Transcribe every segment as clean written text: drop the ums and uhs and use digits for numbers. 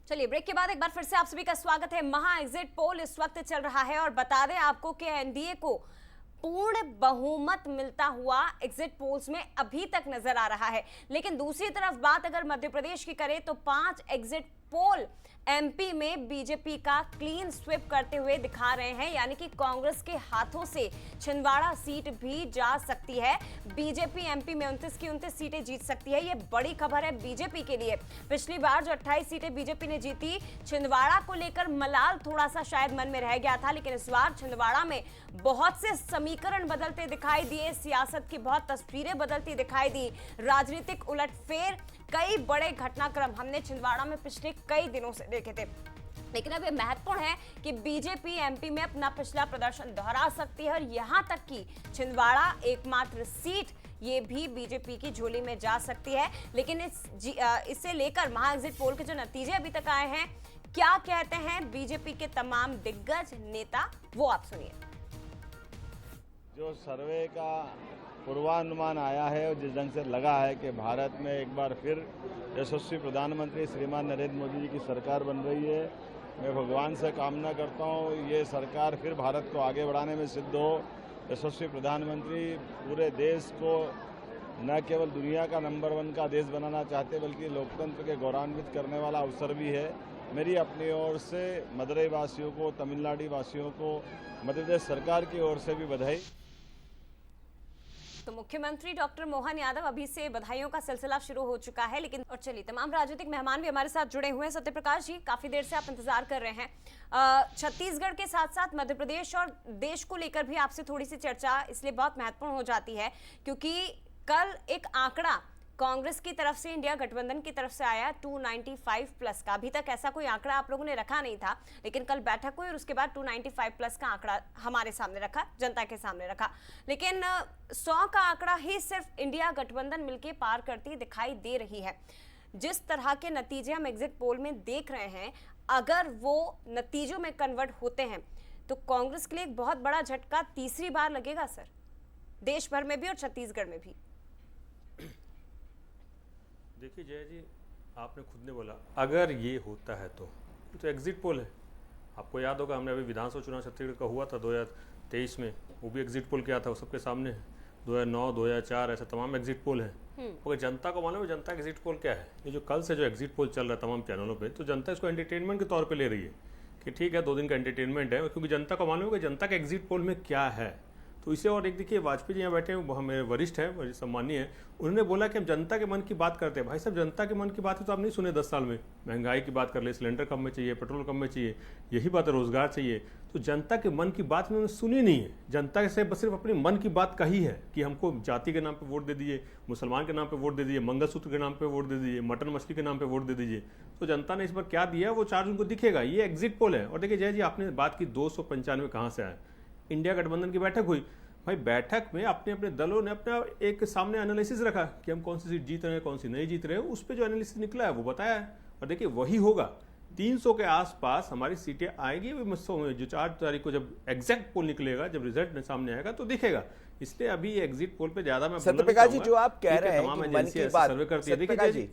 चलिए ब्रेक के बाद एक बार फिर से आप सभी का स्वागत है। महा एग्जिट पोल इस वक्त चल रहा है और बता दें आपको कि एनडीए को पूर्ण बहुमत मिलता हुआ एग्जिट पोल्स में अभी तक नजर आ रहा है। लेकिन दूसरी तरफ बात अगर मध्य प्रदेश की करें तो 5 एग्जिट पोल एमपी में बीजेपी का क्लीन स्वीप करते हुए दिखा रहे हैं, यानी कि कांग्रेस के हाथों से छिंदवाड़ा सीट भी जा सकती है। बीजेपी एमपी में 29 की 29 सीटें जीत सकती है। ये बड़ी खबर है बीजेपी के लिए। पिछली बार जो 28 सीटें बीजेपी ने जीती, छिंदवाड़ा को लेकर मलाल थोड़ा सा शायद मन में रह गया था, लेकिन इस बार छिंदवाड़ा में बहुत से समीकरण बदलते दिखाई दिए, सियासत की बहुत तस्वीरें बदलती दिखाई दी, राजनीतिक उलटफेर, कई बड़े घटनाक्रम हमने छिंदवाड़ा में पिछले कई दिनों से देखे थे। लेकिन अब ये महत्वपूर्ण है कि बीजेपी एमपी में अपना पिछला प्रदर्शन दोहरा सकती है और यहां तक कि छिंदवाड़ा एकमात्र सीट ये भी बीजेपी की झोली में जा सकती है। लेकिन इसे लेकर महा एग्जिट पोल के जो नतीजे अभी तक आए हैं, क्या कहते हैं बीजेपी के तमाम दिग्गज नेता, वो आप सुनिए। जो सर्वे का पूर्वानुमान आया है और जिस ढंग से लगा है कि भारत में एक बार फिर यशस्वी प्रधानमंत्री श्रीमान नरेंद्र मोदी जी की सरकार बन रही है, मैं भगवान से कामना करता हूँ ये सरकार फिर भारत को आगे बढ़ाने में सिद्ध हो। यशस्वी प्रधानमंत्री पूरे देश को न केवल दुनिया का नंबर 1 का देश बनाना चाहते बल्कि लोकतंत्र के गौरवान्वित करने वाला अवसर भी है। मेरी अपनी ओर से मदुरई वासियों को, तमिलनाडु वासियों को, मध्य प्रदेश सरकार की ओर से भी बधाई। तो मुख्यमंत्री डॉक्टर मोहन यादव अभी से बधाइयों का सिलसिला शुरू हो चुका है। लेकिन और चलिए, तमाम राजनीतिक मेहमान भी हमारे साथ जुड़े हुए हैं। सत्यप्रकाश जी, काफी देर से आप इंतजार कर रहे हैं। छत्तीसगढ़ के साथ साथ मध्य प्रदेश और देश को लेकर भी आपसे थोड़ी सी चर्चा इसलिए बहुत महत्वपूर्ण हो जाती है क्योंकि कल एक आंकड़ा कांग्रेस की तरफ से, इंडिया गठबंधन की तरफ से आया 295 प्लस का। अभी तक ऐसा कोई आंकड़ा आप लोगों ने रखा नहीं था, लेकिन कल बैठक हुई और उसके बाद 295 प्लस का आंकड़ा हमारे सामने रखा, जनता के सामने रखा। लेकिन 100 का आंकड़ा ही सिर्फ इंडिया गठबंधन मिलके पार करती दिखाई दे रही है। जिस तरह के नतीजे हम एग्जिट पोल में देख रहे हैं, अगर वो नतीजों में कन्वर्ट होते हैं तो कांग्रेस के लिए एक बहुत बड़ा झटका तीसरी बार लगेगा सर, देश भर में भी और छत्तीसगढ़ में भी। देखिए जय जी, आपने खुद ने बोला अगर ये होता है तो एग्जिट पोल है। आपको याद होगा हमने अभी विधानसभा चुनाव छत्तीसगढ़ का हुआ था 2023 में, वो भी एग्जिट पोल क्या था, वो सबके सामने है। 2009, 2004 ऐसे तमाम एग्जिट पोल हैं। मगर जनता को मालूम है जनता का एग्जिट पोल क्या है। ये जो कल से जो एग्जिट पोल चल रहा है तमाम चैनलों पे, तो जनता इसको एंटरटेनमेंट के तौर पे ले रही है कि ठीक है 2 दिन का एंटरटेनमेंट है, क्योंकि जनता को मालूम है कि जनता के एग्जिट पोल में क्या है। तो इसे और एक देखिए, वाजपेयी जी यहाँ बैठे हैं, मेरे वरिष्ठ हैं, सम्मानीय हैं, उन्होंने बोला कि हम जनता के मन की बात करते हैं। भाई साहब, जनता के मन की बात है तो आप नहीं सुने 10 साल में। महंगाई की बात कर ले, सिलेंडर कम में चाहिए, पेट्रोल कम में चाहिए, यही बात है, रोजगार चाहिए। तो जनता के मन की बात उन्होंने सुनी नहीं है। जनता से बस सिर्फ अपने मन की बात कही है कि हमको जाति के नाम पे वोट दे दीजिए, मुसलमान के नाम पे वोट दे दीजिए, मंगलसूत्र के नाम पे वोट दे दीजिए, मटन मछली के नाम पे वोट दे दीजिए। तो जनता ने इस बार क्या दिया वो चार्ज उनको दिखेगा। ये एग्जिट पोल है। और देखिए जय जी, आपने बात की 295 कहाँ से आया। इंडिया गठबंधन की बैठक हुई भाई, बैठक में अपने अपने दलों ने अपना एक सामने एनालिसिस रखा कि हम कौन सी सीट जीत रहे हैं, कौन सी नहीं जीत रहे हैं। उस पर जो एनालिसिस निकला है वो बताया है। और देखिए वही होगा, 300 के आसपास हमारी सीटें आएंगी। जो 4 तारीख को जब एग्जैक्ट पोल निकलेगा, जब रिजल्ट सामने आएगा तो दिखेगा। इसलिए अभी एग्जिट पोल पे ज्यादा मैं सत्यप्रकाश जी, जो आप कह रहे हैं तमाम कि मन की बात, सत्यप्रकाश जी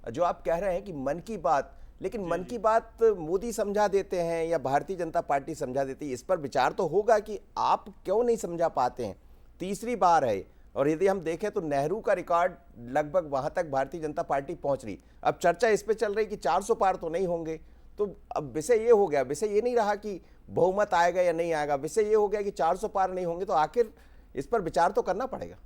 जो आप कह रहे हैं कि मन की बात, लेकिन मन की बात मोदी समझा देते हैं या भारतीय जनता पार्टी समझा देती है, इस पर विचार तो होगा कि आप क्यों नहीं समझा पाते हैं। तीसरी बार है और यदि हम देखें तो नेहरू का रिकॉर्ड लगभग वहां तक भारतीय जनता पार्टी पहुंच रही। अब चर्चा इस पे चल रही कि 400 पार तो नहीं होंगे। तो अब विषय ये हो गया, विषय ये नहीं रहा कि बहुमत आएगा या नहीं आएगा, विषय ये हो गया कि 400 पार नहीं होंगे। तो आखिर इस पर विचार तो करना पड़ेगा।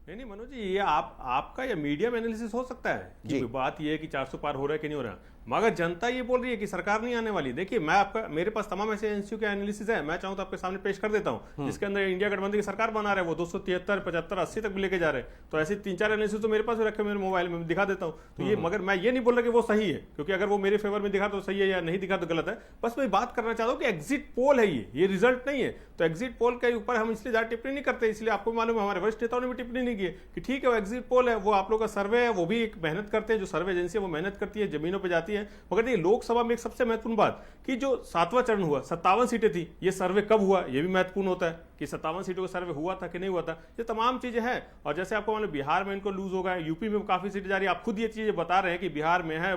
नहीं मनोज जी, ये आपका या मीडिया में एनालिसिस हो सकता है कि बात ये है कि 400 पार हो रहा है कि नहीं हो रहा। मगर जनता ये बोल रही है कि सरकार नहीं आने वाली। देखिए मैं आपका, मेरे पास तमाम ऐसे एजेंसियों के एनालिसिस है, मैं चाहूं तो आपके सामने पेश कर देता हूं, जिसके अंदर इंडिया गठबंधन की सरकार बना रहे हैं, वो 273, 75, 80 तक भी लेके जा रहे हैं। तो ऐसे 3-4 एनालिसिस तो मेरे पास भी रखे, मेरे मोबाइल में दिखा देता हूं। तो ये, मगर मैं ये नहीं बोल रहा कि वो सही है, क्योंकि अगर वो मेरे फेवर में दिखा तो सही है या नहीं दिखा तो गलत है। बस मैं बात करना चाहता हूँ कि एग्जिट पोल है, ये रिजल्ट नहीं है। तो एग्जिट पोल के ऊपर हम इसलिए ज्यादा टिप्पणी नहीं करते। इसलिए आपको मालूम है हमारे वरिष्ठ नेताओं ने भी टिप्पणी नहीं की कि ठीक है वो एग्जिट पोल है, वो आप लोग का सर्वे है, वो भी एक मेहनत करते हैं, जो सर्वे एजेंसी है वो मेहनत करती है, जमीनों पर जाती है। मगर ये लोकसभा में एक सबसे महत्वपूर्ण बात कि जो 7वां चरण हुआ, 57 सीटें थी, ये सर्वे कब हुआ ये भी महत्वपूर्ण होता है। कि 57 सीटों का सर्वे हुआ था कि नहीं हुआ था, ये तमाम चीजें हैं। और जैसे आपको मालूम बिहार में इनको लूज होगा, यूपी में काफी सीटें जा रही है, आप खुद ये चीजें बता रहे हैं कि बिहार में है,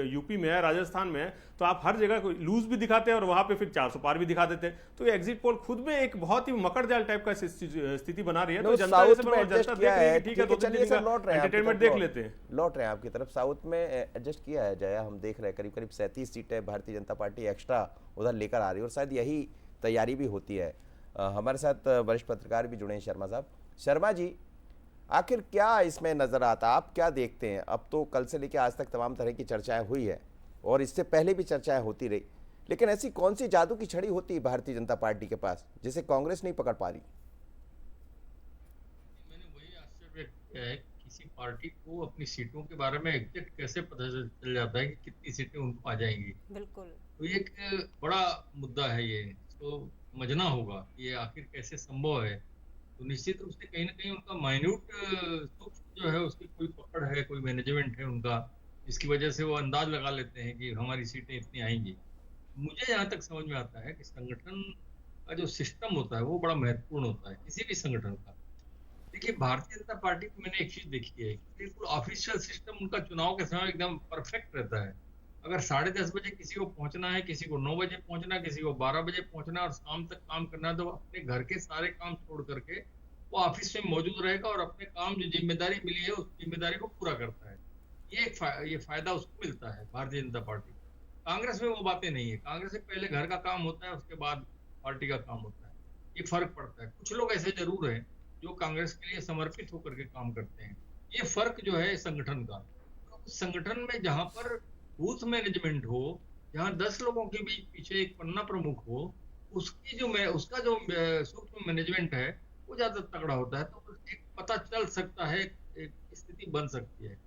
यूपी में है, राजस्थान में है, तो आप हर जगह लूज भी दिखाते हैं और वहां पे फिर 400 पार भी दिखा देते हैं। तो ये एग्जिट पोल खुद में एक बहुत ही मकड़ जाल टाइप का स्थिति बना रही है। तो जनता जैसे जनता देख रही है, ठीक है, 2-3 दिन का एंटरटेनमेंट देख लेते हैं। लौट रहे हैं आपकी तरफ। साउथ में एडजस्ट किया है जया, हम देख रहे हैं करीब करीब 37 सीटें भारतीय जनता पार्टी एक्स्ट्रा उधर लेकर आ रही है और शायद यही तैयारी भी होती है। हमारे साथ वरिष्ठ पत्रकार भी जुड़े हैं, शर्मा साहब। शर्मा जी, आखिर क्या इसमें नजर आता, आप क्या देखते हैं? अब तो कल से लेकर आज तक तमाम तरह की चर्चाएं हुई है और इससे पहले भी चर्चाएं होती रही, लेकिन ऐसी कौन सी जादू की छड़ी होती है भारतीय जनता पार्टी के पास जिसे कांग्रेस नहीं पकड़ पा रही? मैंने वही आश्चर्य व्यक्त किया है, किसी पार्टी को अपनी सीटों के बारे में एग्जैक्ट कैसे पता चल जाता है कि कितनी सीटें उनको आ जाएंगी। बिल्कुल। तो ये एक बड़ा मुद्दा है, ये इसको समझना होगा ये आखिर कैसे संभव है। तो निश्चित रूप से कहीं ना कहीं उनका माइन्यूट सूक्ष्म जो है उसकी कोई पकड़ है, कोई मैनेजमेंट है उनका, जिसकी वजह से वो अंदाज लगा लेते हैं कि हमारी सीटें इतनी आएंगी। मुझे जहाँ तक समझ में आता है कि संगठन का जो सिस्टम होता है वो बड़ा महत्वपूर्ण होता है किसी भी संगठन का। देखिए, भारतीय जनता पार्टी की मैंने एक चीज देखी है, बिल्कुल ऑफिशियल सिस्टम उनका चुनाव के समय एकदम परफेक्ट रहता है। अगर 10:30 बजे किसी को पहुंचना है, किसी को 9 बजे पहुंचना है, किसी को 12 बजे पहुंचना है और शाम तक काम करना है, तो अपने घर के सारे काम छोड़ करके वो ऑफिस में मौजूद रहेगा और अपने काम जो जिम्मेदारी मिली है उस जिम्मेदारी को पूरा करता है। ये फायदा उसको मिलता है भारतीय जनता पार्टी। कांग्रेस में वो बातें नहीं है। कांग्रेस में पहले घर का काम होता है, उसके बाद पार्टी का काम होता है। ये फर्क पड़ता है। कुछ लोग ऐसे जरूर हैं जो कांग्रेस के लिए समर्पित होकर के काम करते हैं। ये फर्क जो है संगठन का, तो संगठन में जहां पर बूथ मैनेजमेंट हो, जहां 10 लोगों के बीच पीछे एक पन्ना प्रमुख हो, उसका जो सूक्ष्म मैनेजमेंट है वो ज्यादा तगड़ा होता है, तो एक पता चल सकता है, एक स्थिति बन सकती है।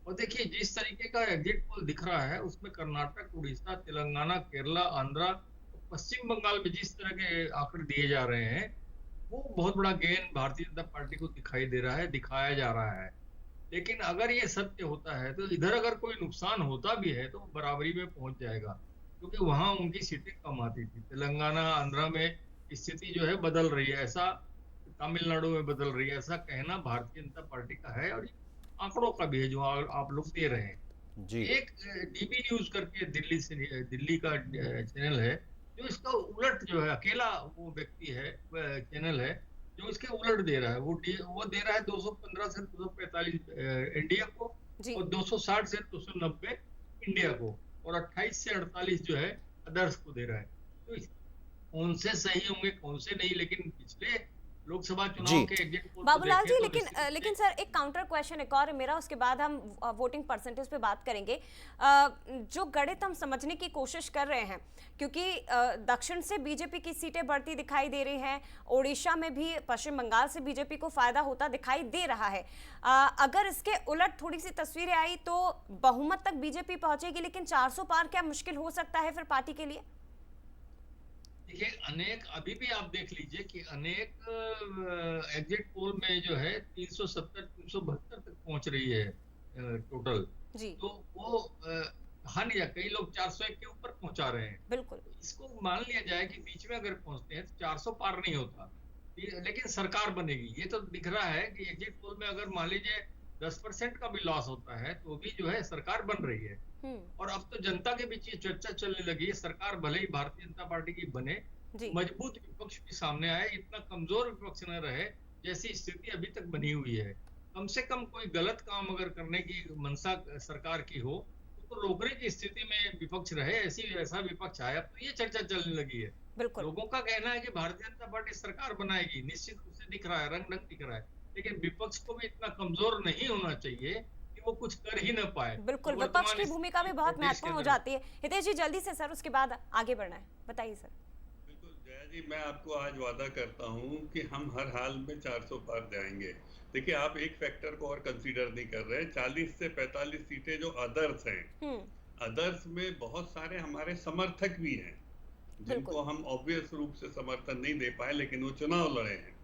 और देखिए, जिस तरीके का एग्जिट पोल दिख रहा है उसमें कर्नाटक, उड़ीसा, तेलंगाना, केरला, आंध्रा, पश्चिम बंगाल में जिस तरह के आंकड़े दिए जा रहे हैं, वो बहुत बड़ा गेन भारतीय जनता पार्टी को दिखाई दे रहा है, दिखाया जा रहा है। लेकिन अगर ये सत्य होता है तो इधर अगर कोई नुकसान होता भी है तो बराबरी में पहुंच जाएगा, क्योंकि वहां उनकी सीटें कम आती थी। तेलंगाना, आंध्रा में स्थिति जो है बदल रही है, ऐसा तमिलनाडु में बदल रही है, ऐसा कहना भारतीय जनता पार्टी का है और आंकड़ों का भी है जो आप लोग दे रहे हैं जी। एक डीबी न्यूज करके दिल्ली का चैनल है जो इसका उलट जो है, अकेला वो व्यक्ति है, चैनल है जो इसके उलट दे रहा है। वो दे रहा है 215 से 245 इंडिया को और 260 से 290 इंडिया को, और 28 से 48 जो है अदर्स को दे रहा है। तो कौन से सही होंगे कौन से नहीं, लेकिन पिछले लोकसभा चुनाव के एग्जिट पोल बाबूलाल जी, लेकिन सर एक काउंटर क्वेश्चन एक और है मेरा, उसके बाद हम वोटिंग परसेंटेज पे बात करेंगे। जो गणित हम समझने की कोशिश कर रहे हैं, क्योंकि दक्षिण से बीजेपी की सीटें बढ़ती दिखाई दे रही हैं, ओडिशा में भी, पश्चिम बंगाल से बीजेपी को फायदा होता दिखाई दे रहा है। अगर इसके उलट थोड़ी सी तस्वीरें आई तो बहुमत तक बीजेपी पहुंचेगी, लेकिन 400 पार क्या मुश्किल हो सकता है फिर पार्टी के लिए? देखिए, अनेक अभी भी आप देख लीजिए कि अनेक एग्जिट पोल में जो है 370-372 तक पहुंच रही है टोटल जी। तो वो हानि, कई लोग 401 के ऊपर पहुंचा रहे हैं। बिल्कुल, इसको मान लिया जाए कि बीच में अगर पहुंचते हैं तो 400 पार नहीं होता, लेकिन सरकार बनेगी। ये तो दिख रहा है कि एग्जिट पोल में अगर मान लीजिए 10% का भी लॉस होता है तो भी जो है सरकार बन रही है। और अब तो जनता के बीच ये चर्चा चलने लगी है, सरकार भले ही भारतीय जनता पार्टी की बने, मजबूत विपक्ष भी सामने आए, इतना कमजोर विपक्ष न रहे जैसी स्थिति अभी तक बनी हुई है। कम से कम कोई गलत काम अगर करने की मंशा सरकार की हो तो रोकने की स्थिति में विपक्ष रहे, ऐसा विपक्ष आया, तो ये चर्चा चलने लगी है। लोगों का कहना है कि भारतीय जनता पार्टी सरकार बनाएगी, निश्चित रूप से दिख रहा है, रंग दिख रहा है, लेकिन विपक्ष को भी इतना कमजोर नहीं होना चाहिए कि वो कुछ कर ही न पाए। बिल्कुल, विपक्ष की भूमिका भी बहुत महत्वपूर्ण हो जाती है। हितेश जी, जल्दी से सर, उसके बाद आगे बढ़ना है, बताइए सर। बिल्कुल जया जी, मैं आपको आज वादा करता हूं कि हम हर हाल में 400 पार जाएंगे। देखिए, आप एक फैक्टर को और कंसीडर नहीं कर रहे हैं। 40 से 45 सीटें जो अदर्स हैं, अदर्स में बहुत सारे हमारे समर्थक भी हैं जिनको हम ऑब्वियस रूप से समर्थन नहीं दे पाए, लेकिन वो चुनाव लड़े हैं।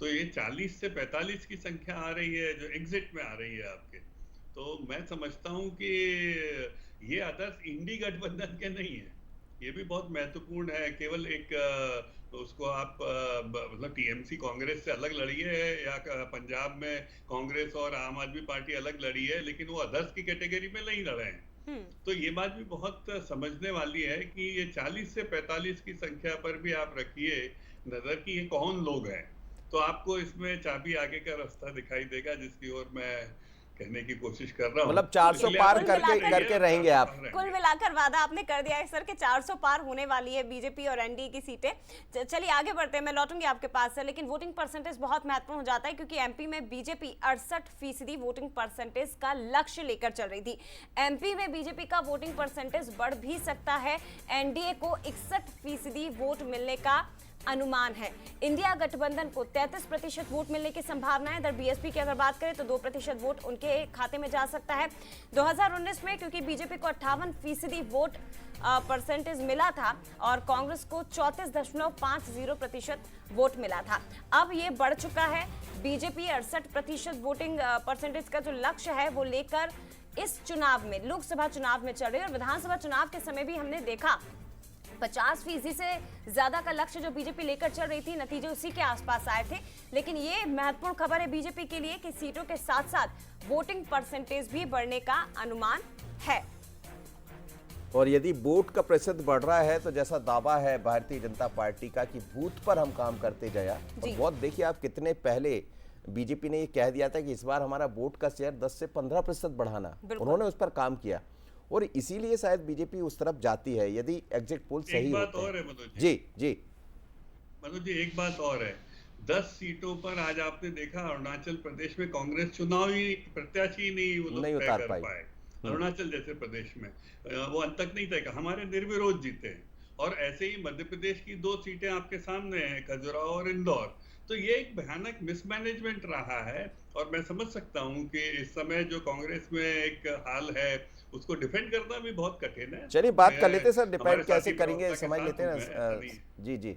तो ये 40 से 45 की संख्या आ रही है जो एग्जिट में आ रही है आपके। तो मैं समझता हूं कि ये अदर्स इंडी गठबंधन के नहीं है, ये भी बहुत महत्वपूर्ण है। केवल एक तो उसको आप मतलब टीएमसी कांग्रेस से अलग लड़ी है, या पंजाब में कांग्रेस और आम आदमी पार्टी अलग लड़ी है, लेकिन वो अदर्स की कैटेगरी में नहीं लड़े हैं। तो ये बात भी बहुत समझने वाली है कि ये 40 से 45 की संख्या पर भी आप रखिए नजर कि ये कौन लोग हैं, तो आपको इसमें चाबी आगे का रास्ता दिखाई देगा, जिसकी ओर मैं कहने की कोशिश कर रहा हूँ। मतलब 400 पार करके रहेंगे आप। कुल मिलाकर वादा आपने कर दिया है सर कि 400 पार होने वाली है बीजेपी और एनडीए की सीटें। चलिए आगे बढ़ते हैं, मैं लौटूंगी आपके पास से, लेकिन वोटिंग परसेंटेज बहुत महत्वपूर्ण हो जाता है क्योंकि एमपी में बीजेपी 68% वोटिंग परसेंटेज का लक्ष्य लेकर चल रही थी। एमपी में बीजेपी का वोटिंग परसेंटेज बढ़ भी सकता है, एनडीए को 61% वोट मिलने का अनुमान है। इंडिया गठबंधन को 33% वोट मिलने की संभावना है। इधर बीएसपी की अगर बात करें तो 2% वोट उनके खाते में जा सकता है। 2019 में क्योंकि बीजेपी को 58% वोट परसेंटेज मिला था और कांग्रेस को 34.50% वोट मिला था, अब ये बढ़ चुका है। बीजेपी 68% वोटिंग परसेंटेज का जो लक्ष्य है वो लेकर इस चुनाव में, लोकसभा चुनाव में चल रही है। और विधानसभा चुनाव के समय भी हमने देखा 50% से ज्यादा का लक्ष्य जो बीजेपी लेकर चल रही थी, नतीजे उसी के आसपास आए थे। लेकिन ये महत्वपूर्ण खबर है बीजेपी के लिए कि सीटों के साथ साथ वोटिंग परसेंटेज भी बढ़ने का अनुमान है। और यदि वोट का प्रतिशत बढ़ रहा है तो जैसा दावा है भारतीय जनता पार्टी का कि बूथ पर हम काम करते जाया, और बहुत देखिए आप कितने पहले बीजेपी ने ये कह दिया था कि इस बार हमारा वोट का शेयर 10 से 15% बढ़ाना, उन्होंने उस पर काम किया और इसीलिए शायद बीजेपी उस तरफ जाती है यदि एग्जिट पोल सही होते हैं। मनोज जी मनोज जी, एक बात और है, 10 सीटों पर आज आपने देखा अरुणाचल प्रदेश में कांग्रेस चुनावी प्रत्याशी नहीं उतार पाए। अरुणाचल जैसे प्रदेश में वो अंत तक नहीं तय, हमारे निर्विरोध जीते हैं। और ऐसे ही मध्य प्रदेश की 2 सीटें आपके सामने हैं, खजुराहो और इंदौर। तो ये एक भयानक मिसमैनेजमेंट रहा है और मैं समझ सकता हूं कि इस समय जो कांग्रेस में एक हाल है उसको डिफेंड करना भी बहुत कठिन है। चलिए बात कर लेते हैं सर, डिफेंड कैसे करेंगे समझ लेते हैं। जी